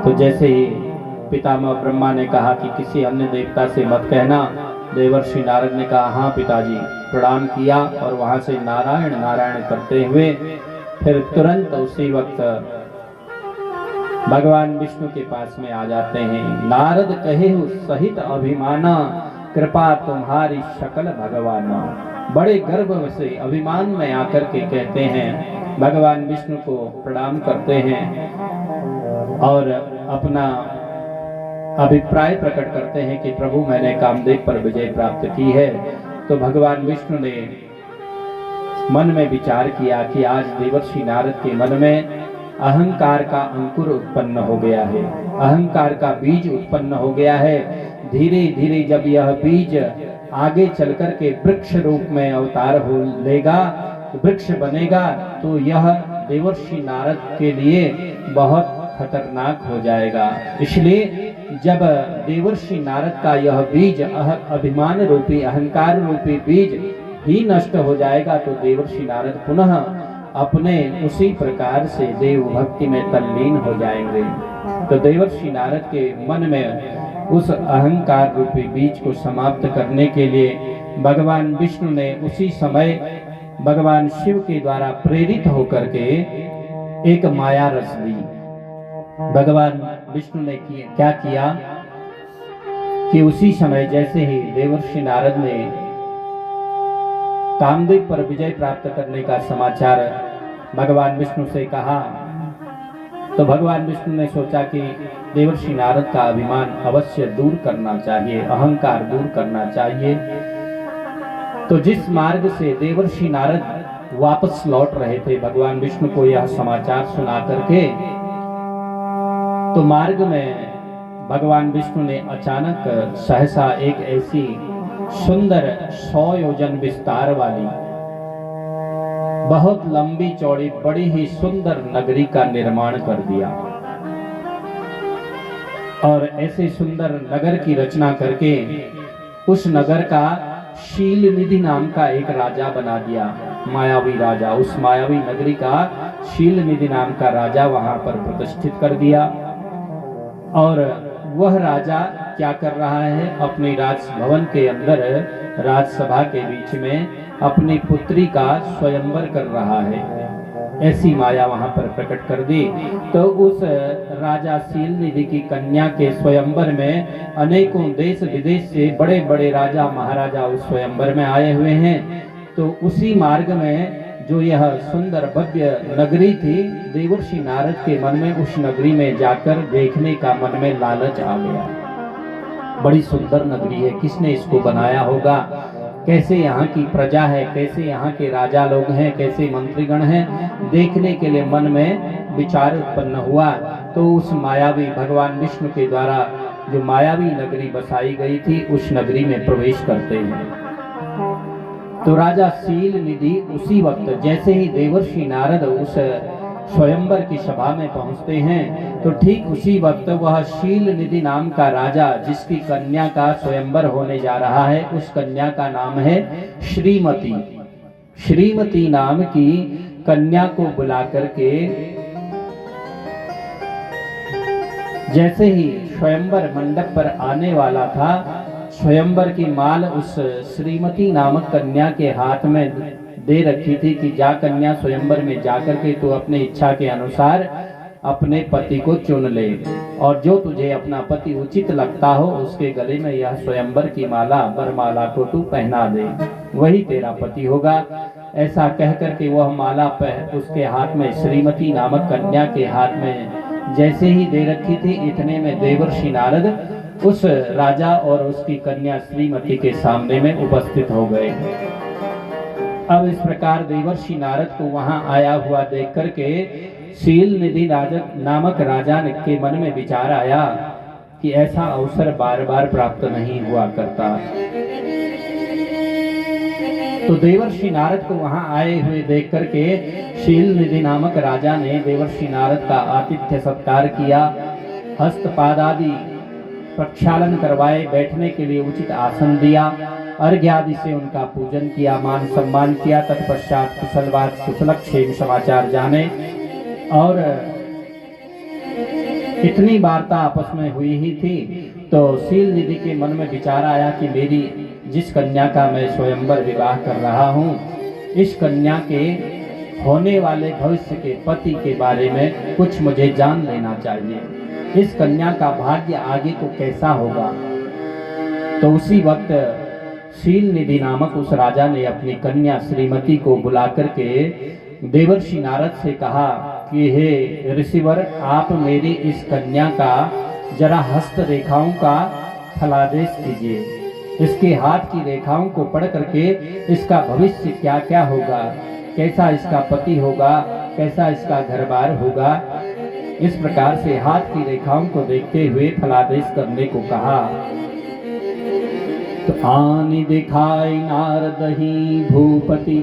तो जैसे ही पितामह ब्रह्मा ने कहा कि किसी अन्य देवता से मत कहना, देवर्षि नारद ने कहा हाँ पिताजी, प्रणाम किया और वहां से नारायण नारायण करते हुए फिर तुरंत उसी वक्त भगवान विष्णु के पास में आ जाते हैं। नारद कहे सहित अभिमाना, कृपा तुम्हारी शकल भगवाना। बड़े गर्व से अभिमान में आकर के कहते हैं, भगवान विष्णु को प्रणाम करते हैं और अपना अभिप्राय प्रकट करते हैं कि प्रभु मैंने कामदेव पर विजय प्राप्त की है। तो भगवान विष्णु ने मन में विचार किया कि आज देवर्षि नारद के मन में अहंकार का अंकुर उत्पन्न हो गया है, अहंकार का बीज उत्पन्न हो गया है। धीरे धीरे जब यह बीज आगे चलकर के वृक्ष रूप में अवतार हो लेगा, वृक्ष बनेगा, तो यह देवर्षि नारद के लिए बहुत खतरनाक हो जाएगा। इसलिए जब देवर्षि नारद का यह बीज अभिमान रूपी अहंकार रूपी बीज ही नष्ट हो जाएगा, तो देवर्षि नारद पुनः अपने उसी प्रकार से देव भक्ति में तल्लीन हो जाएंगे। तो देवर्षि नारद के मन में उस अहंकार रूपी बीज को समाप्त करने के लिए भगवान विष्णु ने उसी समय भगवान शिव के द्वारा प्रेरित होकर के एक माया रस दी। भगवान विष्णु ने क्या किया कि उसी समय जैसे ही देवर्षि नारद ने कामदेव पर विजय प्राप्त करने का समाचार भगवान विष्णु से कहा, तो भगवान विष्णु ने सोचा कि देवर्षि नारद का अभिमान अवश्य दूर करना चाहिए, अहंकार दूर करना चाहिए। तो जिस मार्ग से देवर्षि नारद वापस लौट रहे थे, भगवान विष्णु को यह समाचार सुना करके, तो मार्ग में भगवान विष्णु ने अचानक सहसा एक ऐसी सुंदर 100 योजन विस्तार वाली बहुत लंबी चौड़ी बड़ी ही सुंदर नगरी का निर्माण कर दिया और ऐसे सुंदर नगर की रचना करके उस नगर का शीलनिधि नाम का एक राजा बना दिया, मायावी राजा। उस मायावी नगरी का शीलनिधि नाम का राजा वहां पर प्रतिष्ठित कर दिया। और वह राजा क्या कर रहा है, अपनी राजभवन के अंदर राजसभा के बीच में अपनी पुत्री का स्वयंवर कर रहा है। ऐसी माया वहां पर प्रकट कर दी। तो उस राजा शीलनिधि की कन्या के स्वयंवर में अनेकों देश विदेश से बड़े बड़े राजा महाराजा उस स्वयंवर में आए हुए हैं। तो उसी मार्ग में जो यह सुंदर भव्य नगरी थी, देवर्षि नारद के मन में उस नगरी में जाकर देखने का मन में लालच आ गया। बड़ी सुंदर नगरी है, किसने इसको बनाया होगा, कैसे यहाँ की प्रजा है, कैसे यहाँ के राजा लोग हैं, कैसे मंत्रीगण हैं, देखने के लिए मन में विचार उत्पन्न हुआ। तो उस मायावी भगवान विष्णु के द्वारा जो मायावी नगरी बसाई गई थी, उस नगरी में प्रवेश करते हैं। तो राजा शीलनिधि उसी वक्त जैसे ही देवर्षि नारद उस स्वयंवर की सभा में पहुंचते हैं, तो ठीक उसी वक्त वह शीलनिधि नाम का राजा, जिसकी कन्या का स्वयंवर होने जा रहा है, उस कन्या का नाम है श्रीमती। श्रीमती नाम की कन्या को बुला करके जैसे ही स्वयंवर मंडप पर आने वाला था, स्वयंवर की माल उस श्रीमती नामक कन्या के हाथ में दे रखी थी कि जा कन्या स्वयंवर में जाकर के तू अपने इच्छा के अनुसार अपने पति को चुन ले और जो तुझे अपना पति उचित लगता हो उसके गले में यह स्वयंवर की माला वरमाला को तू पहना दे, वही तेरा पति होगा। ऐसा कह करके वह माला उसके हाथ में, श्रीमती नामक कन्या के हाथ में जैसे ही दे रखी थी, इतने में देवर्षि नारद उस राजा और उसकी कन्या श्रीमती के सामने में उपस्थित हो गए। अब इस प्रकार देवर्षि नारद को वहां आया हुआ देख करके शीलनिधि नामक राजा के मन में विचार आया कि ऐसा अवसर बार बार प्राप्त नहीं हुआ करता। तो देवर्षि नारद को वहां आए हुए देख करके शीलनिधि नामक राजा ने देवर्षि नारद का आतिथ्य सत्कार किया, हस्तपाद आदि प्रक्षालन करवाए, बैठने के लिए उचित आसन दिया, अर्घ्य आदि से उनका पूजन किया, मान सम्मान किया। तत्पश्चात कुशलवाद कुशलक्षेम समाचार जाने और इतनी वार्ता आपस में हुई ही थी तो शील निधि के मन में विचार आया कि मेरी जिस कन्या का मैं स्वयंवर विवाह कर रहा हूँ, इस कन्या के होने वाले भविष्य के पति के बारे में कुछ मुझे जान लेना चाहिए। इस कन्या का भाग्य आगे को कैसा होगा। तो उसी वक्त शील निधि नामक उस राजा ने अपनी कन्या श्रीमती को बुला करके देवर्षि नारद से कहा कि हे ऋषिवर, आप मेरी इस कन्या का जरा हस्त रेखाओं का फलादेश कीजिए। इसके हाथ की रेखाओं को पढ़ करके इसका भविष्य क्या क्या होगा, कैसा इसका पति होगा, कैसा इसका घर बार होगा, इस प्रकार से हाथ की रेखाओं को देखते हुए फलादेश करने को कहा। तो आनि दिखाई नारद ही भूपति